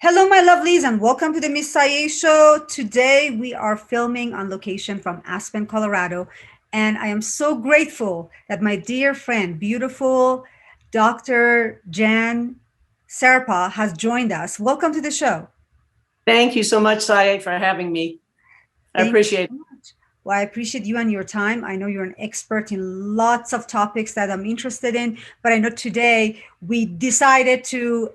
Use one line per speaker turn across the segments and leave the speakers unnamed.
Hello, my lovelies, and welcome to the Miss Sayé show. Today, we are filming on location from Aspen, Colorado, and I am so grateful that my dear friend, beautiful Dr. Jan Sarpa, has joined us. Welcome to the show.
Thank you so much, Saye, for having me. I
Thank
appreciate
you so much. Well, I appreciate you and your time. I know you're an expert in lots of topics that I'm interested in, but I know today we decided to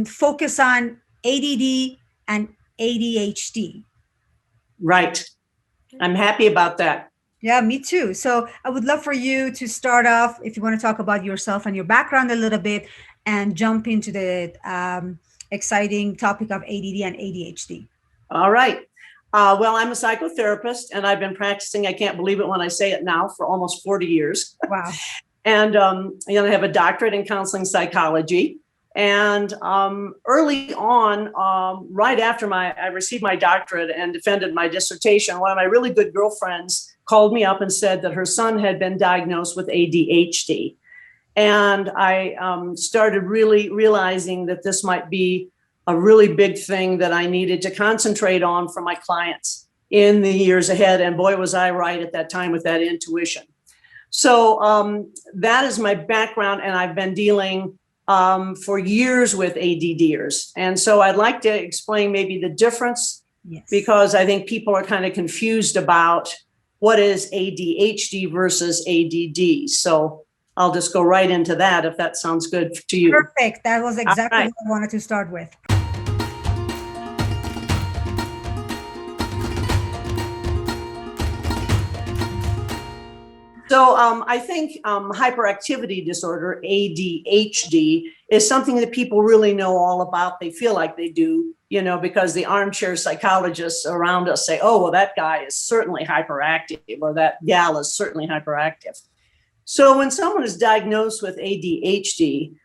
focus on ADD and ADHD.
Right. I'm happy about that.
Yeah, me too. So I would love for you to start off, if you want to talk about yourself and your background a little bit, and jump into the exciting topic of ADD and ADHD.
All right. Well, I'm a psychotherapist and I've been practicing, I can't believe it when I say it now, for almost 40 years.
Wow.
And I have a doctorate in counseling psychology. And early on, right after I received my doctorate and defended my dissertation, one of my really good girlfriends called me up and said that her son had been diagnosed with ADHD. And I started really realizing that this might be a really big thing that I needed to concentrate on for my clients in the years ahead. And boy, was I right at that time with that intuition. So that is my background, and I've been dealing for years with ADDers. And so I'd like to explain maybe the difference,
Yes.
because I think people are kind of confused about what is ADHD versus ADD. So I'll just go right into that if that sounds good to you.
Perfect. That was exactly
right.
what I wanted to start with.
So I think hyperactivity disorder, ADHD, is something that people really know all about. They feel like they do, because the armchair psychologists around us say, oh, well, that guy is certainly hyperactive, or that gal is certainly hyperactive. So when someone is diagnosed with ADHD,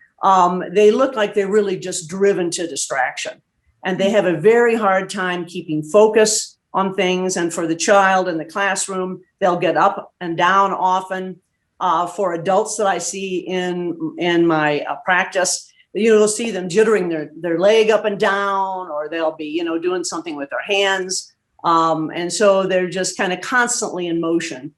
they look like they're really just driven to distraction. And they have a very hard time keeping focus on things. And for the child in the classroom, they'll get up and down often. For adults that I see in my practice, you'll see them jittering their leg up and down, or they'll be, doing something with their hands. And so they're just kind of constantly in motion.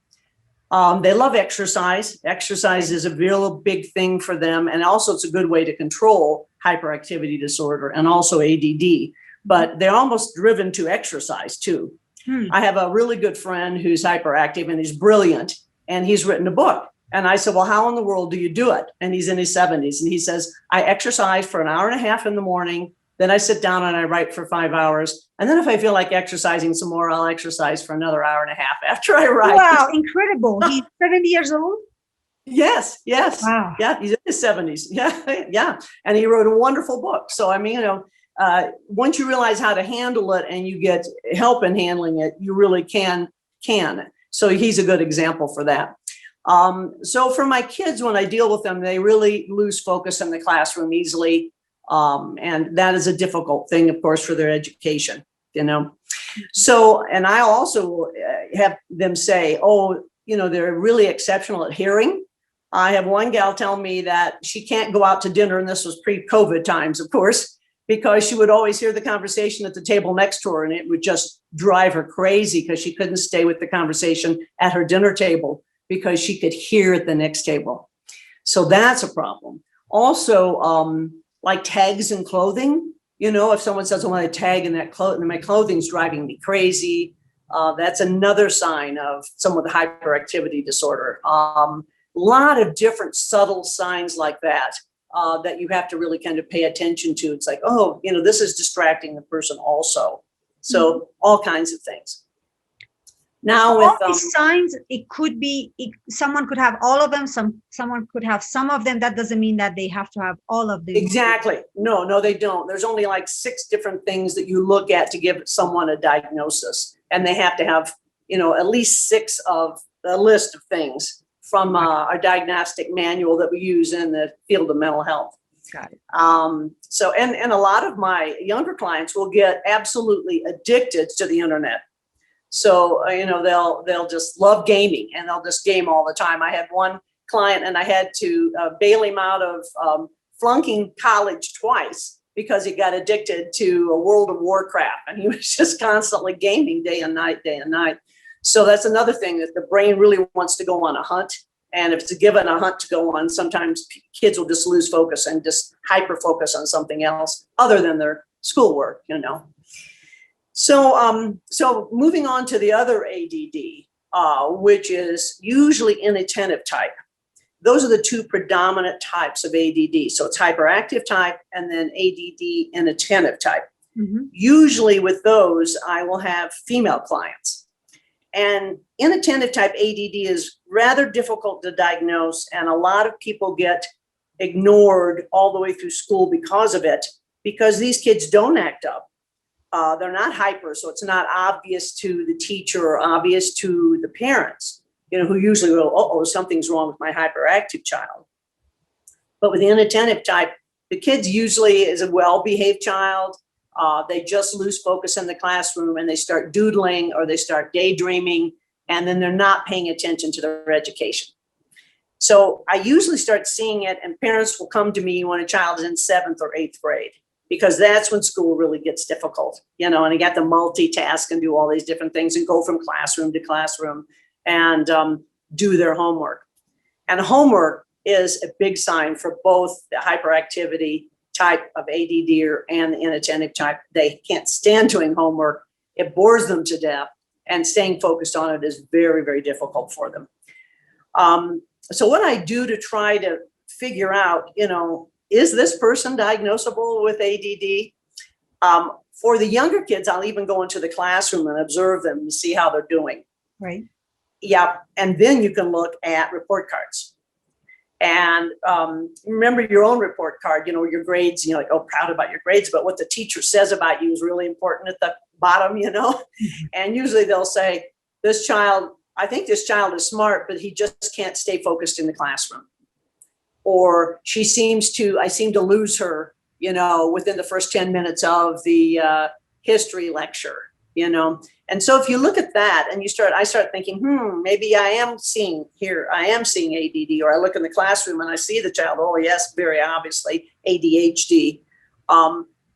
They love exercise. Exercise is a real big thing for them. And also it's a good way to control hyperactivity disorder and also ADD. But they're almost driven to exercise too. I have a really good friend who's hyperactive and he's brilliant, and he's written a book. And I said, well, how in the world do you do it? And he's in his 70s. And he says, I exercise for an hour and a half in the morning. Then I sit down and I write for 5 hours. And then if I feel like exercising some more, I'll exercise for another hour and a half after I write.
Wow, incredible. He's 70 years old?
Yes.
Wow.
Yeah, he's in his 70s. Yeah. And he wrote a wonderful book. So, I mean, once you realize how to handle it and you get help in handling it, you really can. So he's a good example for that. So for my kids, when I deal with them, they really lose focus in the classroom easily. And that is a difficult thing, of course, for their education, So, and I also have them say, oh, they're really exceptional at hearing. I have one gal tell me that she can't go out to dinner, and this was pre-COVID times, of course, because she would always hear the conversation at the table next to her, and it would just drive her crazy because she couldn't stay with the conversation at her dinner table because she could hear at the next table. So that's a problem. Also, like tags in clothing, if someone says, I want a tag in that clothing, my clothing's driving me crazy, that's another sign of someone with hyperactivity disorder. A lot of different subtle signs like that. That you have to really kind of pay attention to. It's like, oh, this is distracting the person also. So all kinds of things. Now with
all these signs, it could be, someone could have all of them. Someone could have some of them. That doesn't mean that they have to have all of them.
Exactly. No, they don't. There's only like 6 different things that you look at to give someone a diagnosis. And they have to have, at least 6 of the list of things from our diagnostic manual that we use in the field of mental health.
Got it.
So, and a lot of my younger clients will get absolutely addicted to the internet. So, they'll just love gaming, and they'll just game all the time. I had one client and I had to bail him out of flunking college twice because he got addicted to a World of Warcraft, and he was just constantly gaming day and night, day and night. So that's another thing, that the brain really wants to go on a hunt. And if it's given a hunt to go on, sometimes kids will just lose focus and just hyper focus on something else other than their schoolwork, you know. So moving on to the other ADD, which is usually inattentive type. Those are the two predominant types of ADD. So it's hyperactive type and then ADD inattentive type. Mm-hmm. Usually with those, I will have female clients. And inattentive type ADD is rather difficult to diagnose, and a lot of people get ignored all the way through school because of it, because these kids don't act up. They're not hyper, so it's not obvious to the teacher or obvious to the parents, you know, who usually go, oh, something's wrong with my hyperactive child. But with the inattentive type, the kids usually is a well-behaved child. They just lose focus in the classroom and they start doodling or they start daydreaming, and then they're not paying attention to their education. So I usually start seeing it, and parents will come to me when a child is in 7th or 8th grade, because that's when school really gets difficult, you know, and I got to multitask and do all these different things and go from classroom to classroom and do their homework. And homework is a big sign for both the hyperactivity type of ADD and the inattentive type. They can't stand doing homework. It bores them to death, and staying focused on it is very, very difficult for them. So what I do to try to figure out, you know, is this person diagnosable with ADD? For the younger kids, I'll even go into the classroom and observe them and see how they're doing.
Right.
Yeah. And then you can look at report cards. And remember your own report card, you know, your grades, you know, like, oh, proud about your grades, but what the teacher says about you is really important at the bottom, you know. Mm-hmm. And usually they'll say, I think this child is smart, but he just can't stay focused in the classroom. Or I seem to lose her, you know, within the first 10 minutes of the history lecture, you know. And so if you look at that and I start thinking, maybe I am seeing ADD, or I look in the classroom and I see the child, oh yes, very obviously ADHD.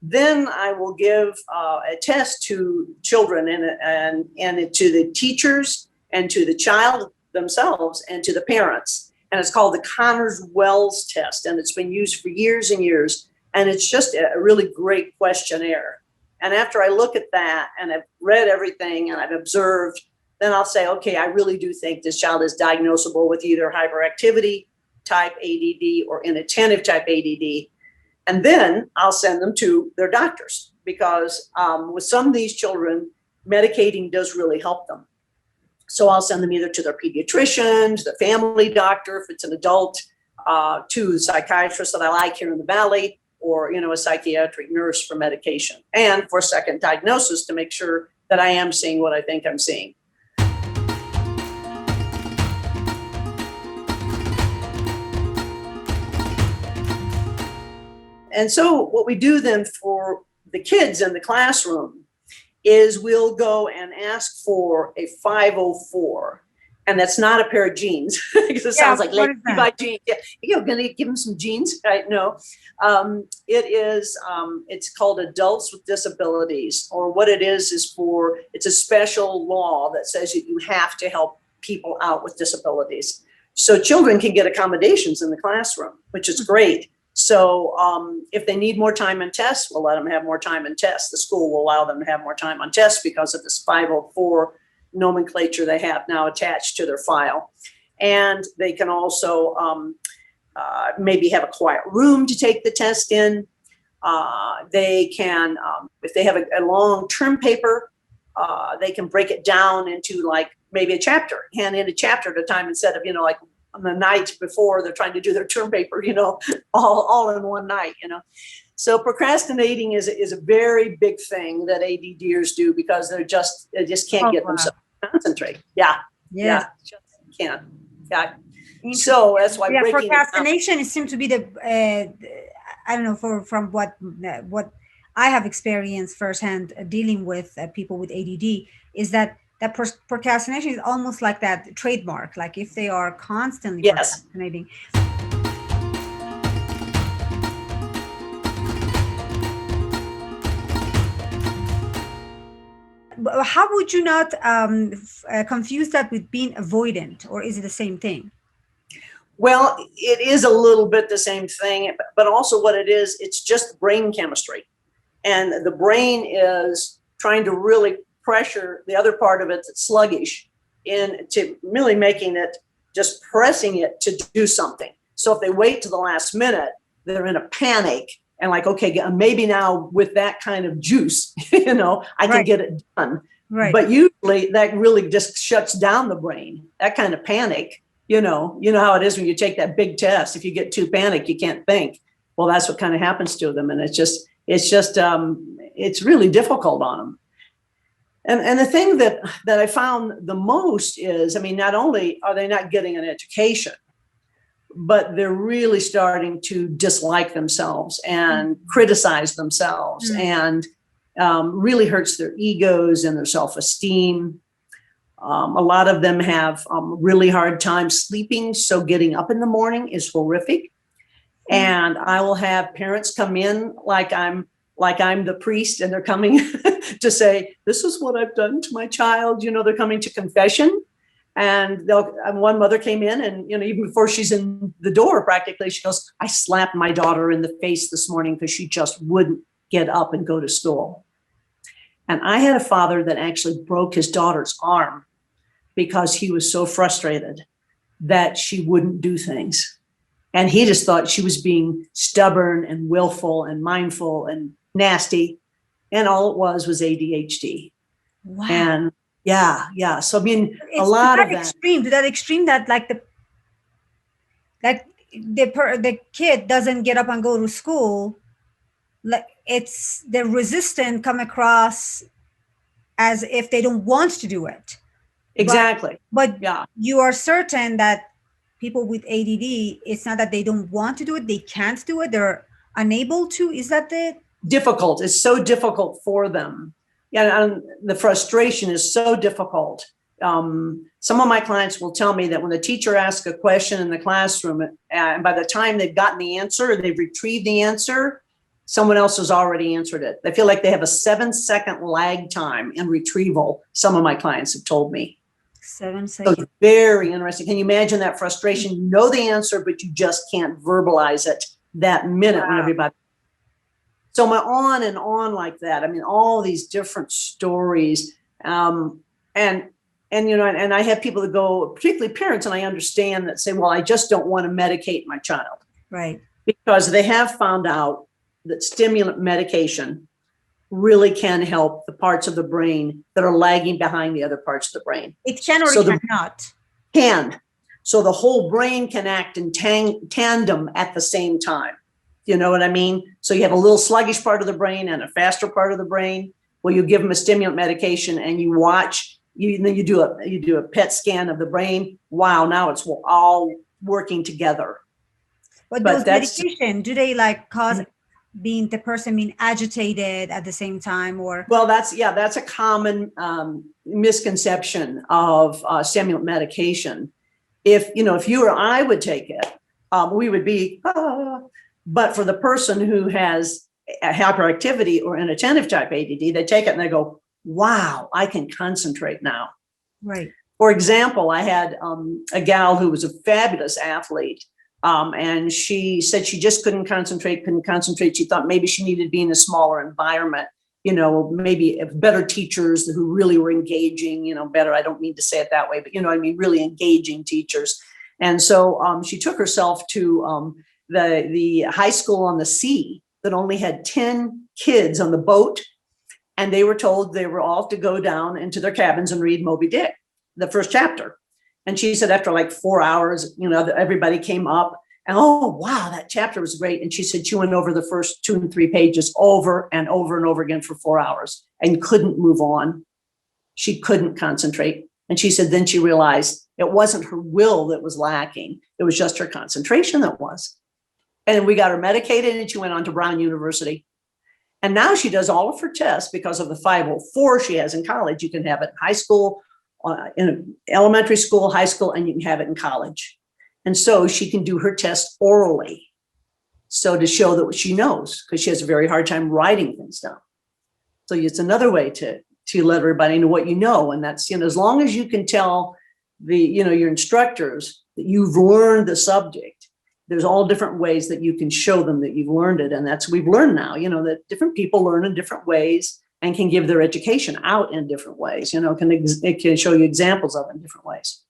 Then I will give a test to children and to the teachers and to the child themselves and to the parents. And it's called the Connors-Wells test. And it's been used for years and years. And it's just a really great questionnaire. And after I look at that and I've read everything and I've observed, then I'll say, okay, I really do think this child is diagnosable with either hyperactivity type ADD or inattentive type ADD. And then I'll send them to their doctors, because with some of these children, medicating does really help them. So I'll send them either to their pediatrician, to the family doctor, if it's an adult, to the psychiatrist that I like here in the Valley, or, you know, a psychiatric nurse for medication and for second diagnosis to make sure that I am seeing what I think I'm seeing. And so what we do then for the kids in the classroom is we'll go and ask for a 504. And that's not a pair of jeans, because it sounds like Levi jeans. Yeah, you're going to give them some jeans, right? No, it's called Adults with Disabilities, or what it is it's a special law that says you have to help people out with disabilities. So children can get accommodations in the classroom, which is great. So if they need more time in tests, we'll let them have more time in tests. The school will allow them to have more time on tests because of this 504 nomenclature they have now attached to their file. And they can also maybe have a quiet room to take the test in. They can, if they have a long term paper, they can break it down into like maybe a chapter, hand in a chapter at a time, instead of, you know, like on the night before they're trying to do their term paper, you know, all in one night, you know. So procrastinating is a very big thing that ADDers do, because they just can't get themselves to concentrate. Yeah.
Yes.
Yeah. Just can't. Yeah. So that's why
procrastination it seems to be the I don't know, from what I have experienced firsthand dealing with people with ADD, is that procrastination is almost like that trademark. Like if they are constantly procrastinating. how would you not confuse that with being avoidant, or is it the same thing?
Well, it is a little bit the same thing, but also what it is, it's just brain chemistry. And the brain is trying to really pressure the other part of it that's sluggish into really making it, just pressing it to do something. So if they wait to the last minute, they're in a panic and like, okay, maybe now with that kind of juice, I can get it done.
Right.
But usually that really just shuts down the brain, that kind of panic. You know how it is when you take that big test. If you get too panicked, you can't think. Well, that's what kind of happens to them. And it's really difficult on them. And the thing that I found the most is, not only are they not getting an education, but they're really starting to dislike themselves and criticize themselves, and really hurts their egos and their self-esteem. A lot of them have really hard time sleeping, so getting up in the morning is horrific. And I will have parents come in like I'm the priest, and they're coming to say, this is what I've done to my child. They're coming to confession. And one mother came in, and even before she's in the door, practically, she goes, I slapped my daughter in the face this morning because she just wouldn't get up and go to school. And I had a father that actually broke his daughter's arm because he was so frustrated that she wouldn't do things. And he just thought she was being stubborn and willful and mindful and nasty. And all it was ADHD.
Wow.
And yeah. So
it's
a lot of that
extreme, to that extreme that the kid doesn't get up and go to school. Like, it's the resistant come across as if they don't want to do it.
Exactly.
But
yeah,
you are certain that people with ADD, it's not that they don't want to do it, they can't do it, they're unable to. Is that it?
Difficult. It's so difficult for them. Yeah, and the frustration is so difficult. Some of my clients will tell me that when the teacher asks a question in the classroom, and by the time they've gotten the answer, they've retrieved the answer, someone else has already answered it. They feel like they have a 7-second lag time in retrieval. Some of my clients have told me.
7 seconds.
So very interesting. Can you imagine that frustration? You know the answer, but you just can't verbalize it that minute. Wow. When everybody. So on and on like that. All these different stories. And I have people that go, particularly parents, and I understand that, say, well, I just don't want to medicate my child.
Right.
Because they have found out that stimulant medication really can help the parts of the brain that are lagging behind the other parts of the brain.
It can or it cannot.
Can. So the whole brain can act in tandem at the same time. You know what I mean? So you have a little sluggish part of the brain and a faster part of the brain. Well, you give them a stimulant medication and you watch, then you do a PET scan of the brain. Wow, now it's all working together.
But those medication, do they cause being agitated at the same time, or?
Well, that's a common misconception of stimulant medication. If you or I would take it, we would be, but for the person who has a hyperactivity or inattentive type ADD, they take it and they go, wow, I can concentrate now.
Right.
For example, I had a gal who was a fabulous athlete. And she said she just couldn't concentrate. She thought maybe she needed to be in a smaller environment, maybe better teachers who really were engaging, better. I don't mean to say it that way, but really engaging teachers. And so she took herself to the high school on the sea that only had 10 kids on the boat. And they were told they were all to go down into their cabins and read Moby Dick, the first chapter. And she said after 4 hours, everybody came up and, oh, wow, that chapter was great. And she said she went over the first 2 and 3 pages over and over and over again for 4 hours and couldn't move on. She couldn't concentrate. And she said then she realized it wasn't her will that was lacking. It was just her concentration that was. And we got her medicated and she went on to Brown University. And now she does all of her tests because of the 504 she has in college. You can have it in high school, in elementary school, high school, and you can have it in college. And so she can do her test orally. So to show that she knows, because she has a very hard time writing things down. So it's another way to to let everybody know what you know. And that's, as long as you can tell your instructors that you've learned the subject, there's all different ways that you can show them that you've learned it. And we've learned now, that different people learn in different ways and can give their education out in different ways, it can show you examples of it in different ways.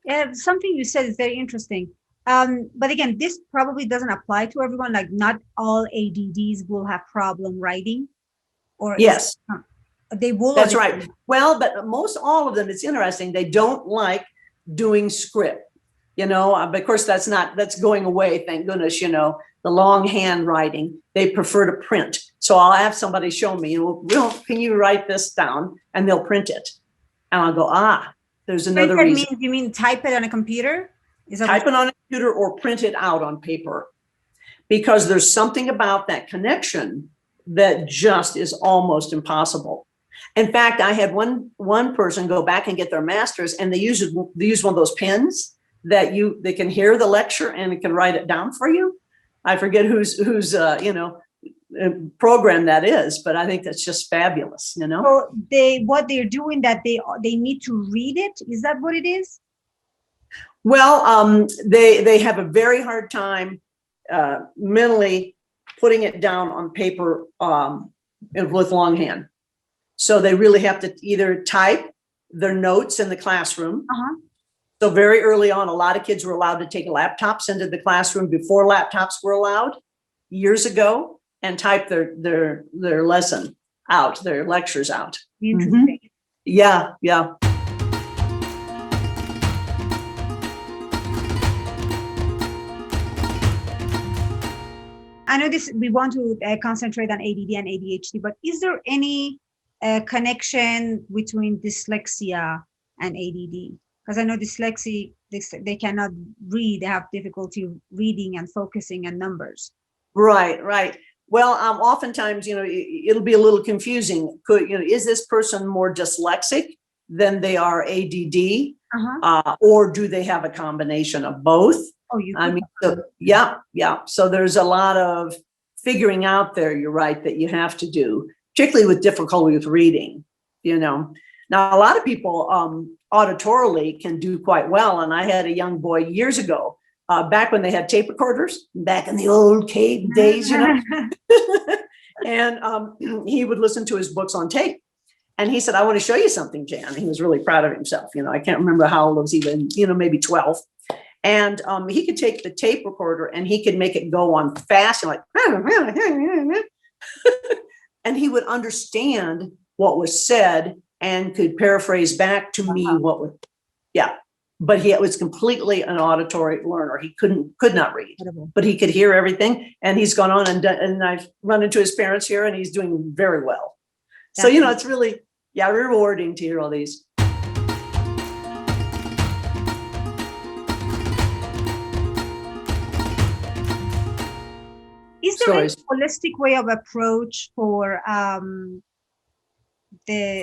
Yeah, something you said is very interesting. But again, this probably doesn't apply to everyone. Like not all ADDs will have problem writing, or
yes,
they will.
That's right. Well, but most all of them, it's interesting. They don't like doing script. Of course, that's going away. Thank goodness. The long handwriting, they prefer to print. So I'll have somebody show me, can you write this down? And they'll print it. And I'll go, there's another reason.
You mean type it on a computer?
Type it on a computer or print it out on paper, because there's something about that connection that just is almost impossible. In fact, I had one person go back and get their master's, and they use one of those pens that they can hear the lecture and it can write it down for you. I forget whose program that is, but I think that's just fabulous.
So what they're doing, that they need to read it. Is that what it is?
Well, they have a very hard time mentally putting it down on paper with longhand. So they really have to either type their notes in the classroom. So very early on, a lot of kids were allowed to take laptops into the classroom before laptops were allowed years ago, and type their lesson out, their lectures out.
Interesting.
Yeah.
I know we want to concentrate on ADD and ADHD, but is there any connection between dyslexia and ADD? Because I know dyslexia, they cannot read, they have difficulty reading and focusing and numbers.
Right. Well, oftentimes, it'll be a little confusing. Is this person more dyslexic than they are ADD? Or do they have a combination of both? So there's a lot of figuring out there, you're right, that you have to do, particularly with difficulty with reading, Now, a lot of people auditorily can do quite well. And I had a young boy years ago, back when they had tape recorders, back in the old cave days, and he would listen to his books on tape. And he said, I want to show you something, Jan. He was really proud of himself. I can't remember how old he was, even, maybe 12. And he could take the tape recorder and he could make it go on fast, like, and he would understand what was said and could paraphrase back to me what was, but he was completely an auditory learner. He could not read, but he could hear everything. And he's gone on and I've run into his parents here, and he's doing very well. So, it's really, rewarding to hear all these.
Is there a holistic way of approach for ADHD,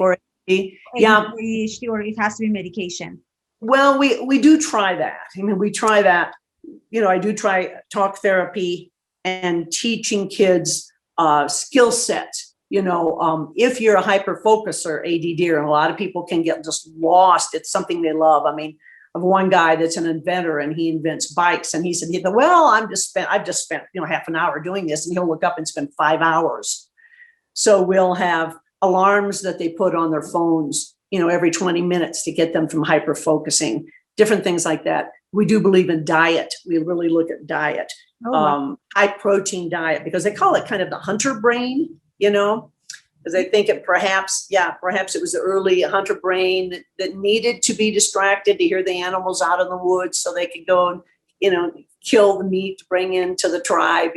or it has to be medication?
Well, we do try that. We try that. I do try talk therapy and teaching kids skill sets. If you're a hyper focuser, ADD, and a lot of people can get just lost. It's something they love. I have one guy that's an inventor, and he invents bikes. And he said, well, I've just spent half an hour doing this, and he'll look up and spend 5 hours. So we'll have alarms that they put on their phones, every 20 minutes to get them from hyper focusing, different things like that. We do believe in diet. We really look at diet, high protein diet, because they call it kind of the hunter brain, because they think perhaps it was the early hunter brain that needed to be distracted to hear the animals out in the woods so they could go and, kill the meat to bring into the tribe,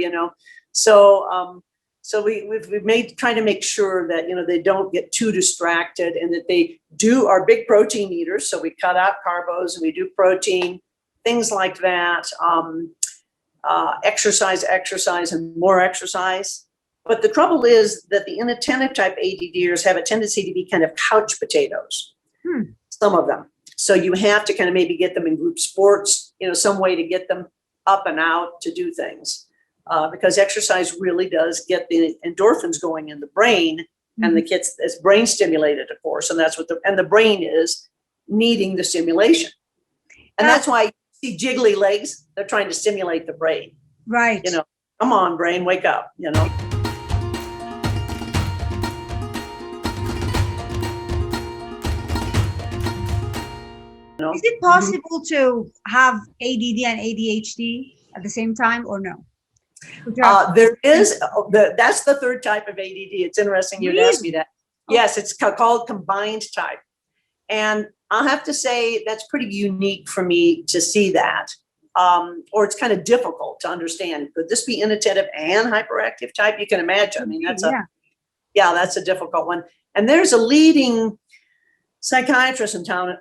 So we've tried to make sure that, they don't get too distracted, and that they are big protein eaters. So we cut out carbos and we do protein, things like that. Exercise, and more exercise. But the trouble is that the inattentive type ADDers have a tendency to be kind of couch potatoes, some of them. So you have to kind of maybe get them in group sports, some way to get them up and out to do things. Because exercise really does get the endorphins going in the brain, And the kid's it's brain stimulated, of course, and that's what the brain is needing the stimulation. And that's why you see jiggly legs. They're trying to stimulate the brain.
Right.
You know, come on, brain, wake up, you know.
Is it possible to have ADD and ADHD at the same time or no?
There is, that's the third type of ADD. It's interesting you'd ask me that. Yes, it's called combined type. And I'll have to say that's pretty unique for me to see that. Or it's kind of difficult to understand. Could this be inattentive and hyperactive type? You can imagine. I mean, that's that's a difficult one. And there's a leading psychiatrist in the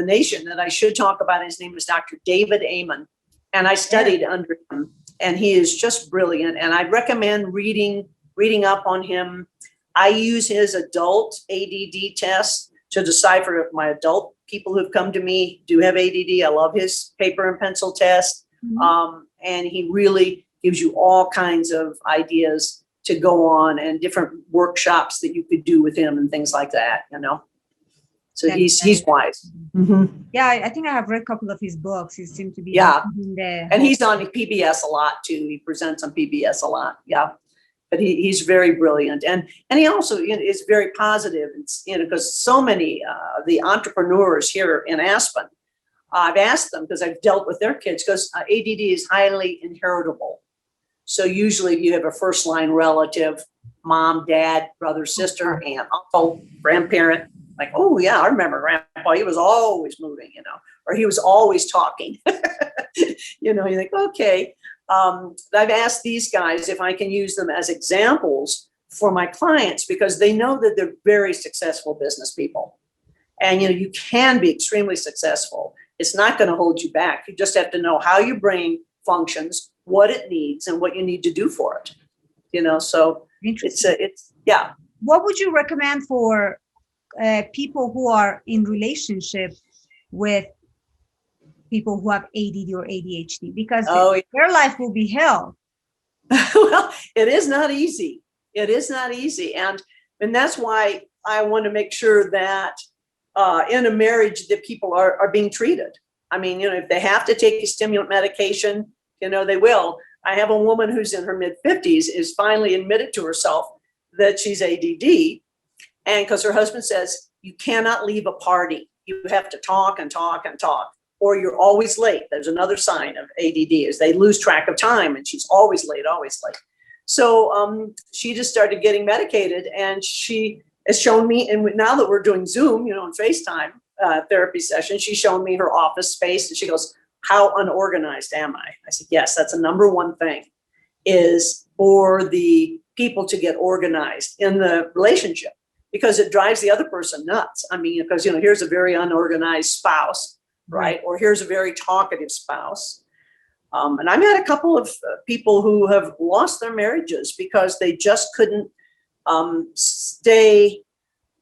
nation that I should talk about. His name is Dr. David Amen. And I studied under him, and he is just brilliant. And I'd recommend reading up on him. I use his adult ADD test to decipher if my adult people who've come to me do have ADD. I love his paper and pencil test. And he really gives you all kinds of ideas to go on and different workshops that you could do with him and things like that, you know. So he's wise.
Yeah, I think I have read a couple of his books. He seemed to be
there. And he's on PBS a lot too. He presents on PBS a lot. Yeah. But he's very brilliant. And he also is very positive. It's, because so many the entrepreneurs here in Aspen, I've asked them because I've dealt with their kids, because ADD is highly inheritable. So usually if you have a first line relative, mom, dad, brother, sister, aunt, uncle, grandparent, like, oh yeah, I remember grandpa, he was always moving, or he was always talking. You think, okay. I've asked these guys if I can use them as examples for my clients, because they know that they're very successful business people. And, you can be extremely successful. It's not going to hold you back. You just have to know how your brain functions, what it needs, and what you need to do for it. So it's.
What would you recommend for people who are in relationship with people who have ADD or ADHD, because their life will be hell?
Well, it is not easy. It is not easy. And that's why I want to make sure that in a marriage that people are being treated. I mean, if they have to take a stimulant medication, they will. I have a woman who's in her mid-50s is finally admitted to herself that she's ADD. And because her husband says, you cannot leave a party. You have to talk and talk and talk, or you're always late. There's another sign of ADD is they lose track of time, and she's always late, always late. So she just started getting medicated, and she has shown me, and now that we're doing Zoom, on FaceTime therapy session, she's shown me her office space, and she goes, how unorganized am I? I said, yes, that's a number one thing, is for the people to get organized in the relationship, because it drives the other person nuts. I mean, because, here's a very unorganized spouse, right? Or here's a very talkative spouse. And I've had a couple of people who have lost their marriages because they just couldn't stay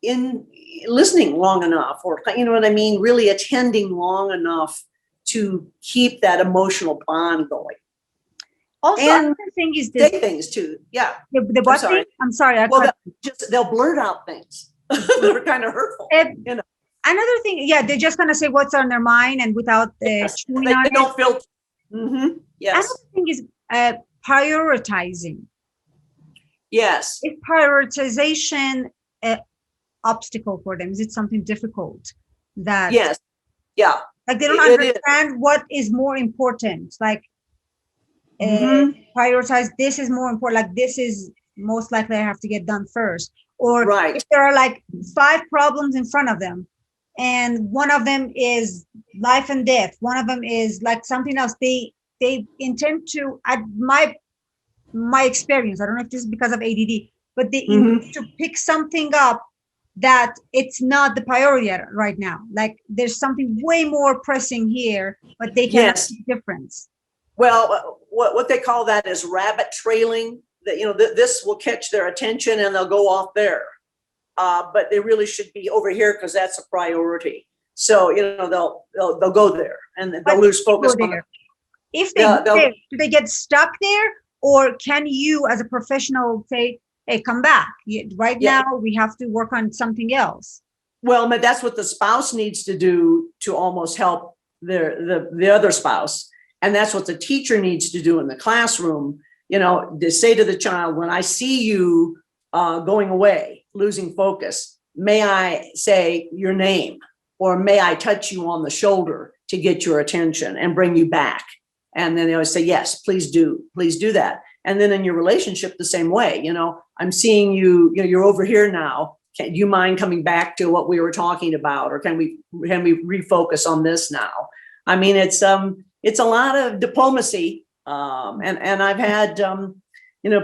in listening long enough, or, really attending long enough to keep that emotional bond going.
Also, another thing is this.
Say things too. Yeah.
The what thing? I'm sorry.
They'll blurt out things. They're kind of hurtful.
Another thing, they're just going to say what's on their mind, and without chewing on it.
They don't filter. Yes.
Another thing is prioritizing.
Yes.
Is prioritization an obstacle for them? Is it something difficult?
Yes. Yeah.
Like they don't understand what is more important. Like prioritize, this is more important. Like this is most likely I have to get done first. Or if there are like 5 problems in front of them, and one of them is life and death, one of them is like something else, they intend to, at my experience, I don't know if this is because of ADD, but they intend to pick something up that it's not the priority right now. Like there's something way more pressing here, but they can't see the difference.
Well, what they call that is rabbit trailing. That this will catch their attention and they'll go off there. But they really should be over here because that's a priority. So they'll go there and they'll lose focus on it.
If they do they get stuck there, or can you as a professional say, hey, come back. Right
Yeah.
now, we have to work on something else.
Well, but that's what the spouse needs to do to almost help the other spouse. And that's what the teacher needs to do in the classroom, to say to the child, when I see you going away, losing focus, may I say your name, or may I touch you on the shoulder to get your attention and bring you back? And then they always say, yes, please do that. And then in your relationship, the same way, I'm seeing you, you're over here now. Do you mind coming back to what we were talking about? Or can we refocus on this now? I mean, it's a lot of diplomacy. And I've had,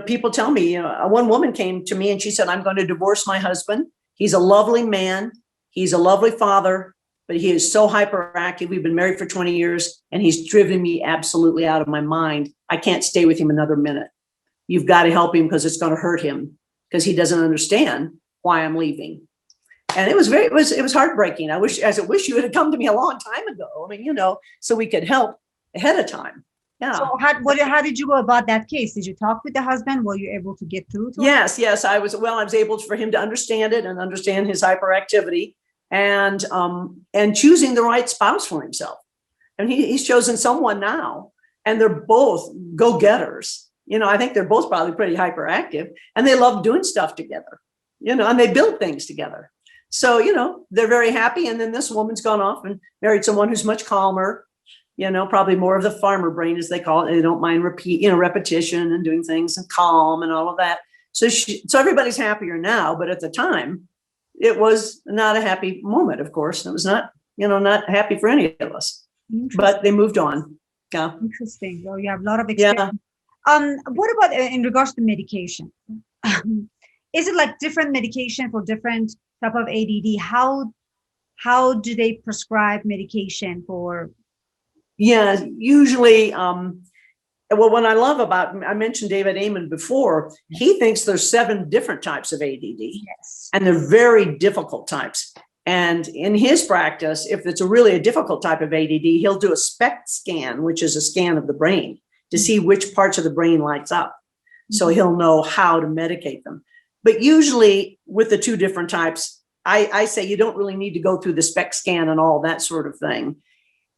people tell me, one woman came to me and she said, I'm going to divorce my husband. He's a lovely man. He's a lovely father, but he is so hyperactive. We've been married for 20 years and he's driven me absolutely out of my mind. I can't stay with him another minute. You've got to help him because it's going to hurt him because he doesn't understand why I'm leaving. And it was heartbreaking. I wish you had come to me a long time ago. I mean, so we could help ahead of time. Yeah.
So how did you go about that case? Did you talk with the husband? Were you able to get through to him?
Yes. I was able for him to understand it and understand his hyperactivity and choosing the right spouse for himself. And he's chosen someone now and they're both go-getters. I think they're both probably pretty hyperactive and they love doing stuff together, and they build things together. So, they're very happy. And then this woman's gone off and married someone who's much calmer, probably more of the farmer brain, as they call it. They don't mind repetition and doing things and calm and all of that. So everybody's happier now. But at the time, it was not a happy moment, of course. It was not, not happy for any of us, but they moved on. Yeah.
Interesting. Well, you have a lot of experience. Yeah. What about in regards to medication? Is it like different medication for different type of ADD? How do they prescribe medication for?
Yeah, usually, what I love about, I mentioned David Amen before, he thinks there's 7 different types of ADD.
Yes.
And they're very difficult types. And in his practice, if it's really a difficult type of ADD, he'll do a SPECT scan, which is a scan of the brain to see which parts of the brain lights up. So he'll know how to medicate them. But usually with the 2 different types, I say you don't really need to go through the SPECT scan and all that sort of thing.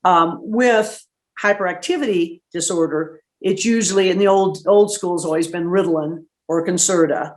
With hyperactivity disorder, it's usually in the old school has always been Ritalin or Concerta.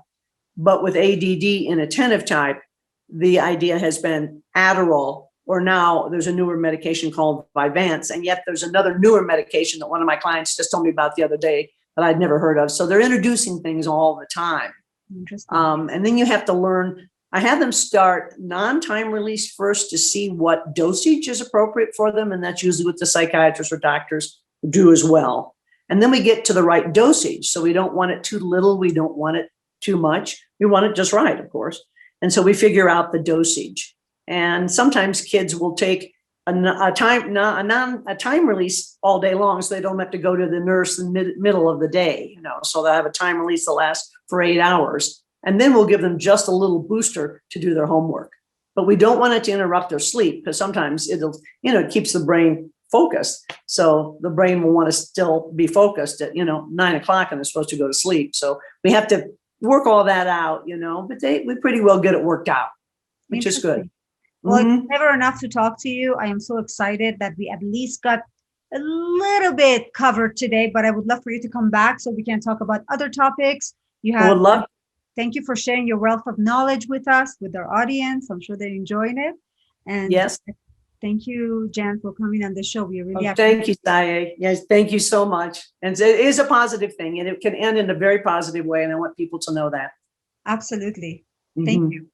But with ADD inattentive type, the idea has been Adderall, or now there's a newer medication called Vyvanse. And yet there's another newer medication that one of my clients just told me about the other day that I'd never heard of. So they're introducing things all the time.
Interesting.
And then you have to learn. I have them start non-time release first to see what dosage is appropriate for them. And that's usually what the psychiatrists or doctors do as well. And then we get to the right dosage. So we don't want it too little. We don't want it too much. We want it just right, of course. And so we figure out the dosage. And sometimes kids will take a time release all day long, so they don't have to go to the nurse in the middle of the day. So they have a time release that lasts for 8 hours. And then we'll give them just a little booster to do their homework. But we don't want it to interrupt their sleep because sometimes it keeps the brain focused. So the brain will want to still be focused at, 9 o'clock and they're supposed to go to sleep. So we have to work all that out, but we pretty well get it worked out, which is good.
Well, it's never enough to talk to you. I am so excited that we at least got a little bit covered today, but I would love for you to come back so we can talk about other topics.
I would love.
Thank you for sharing your wealth of knowledge with us, with our audience. I'm sure they're enjoying it. And
yes,
thank you, Jan, for coming on the show. We really
thank you, Saye. Yes, thank you so much. And it is a positive thing, and it can end in a very positive way. And I want people to know that.
Absolutely. Thank you.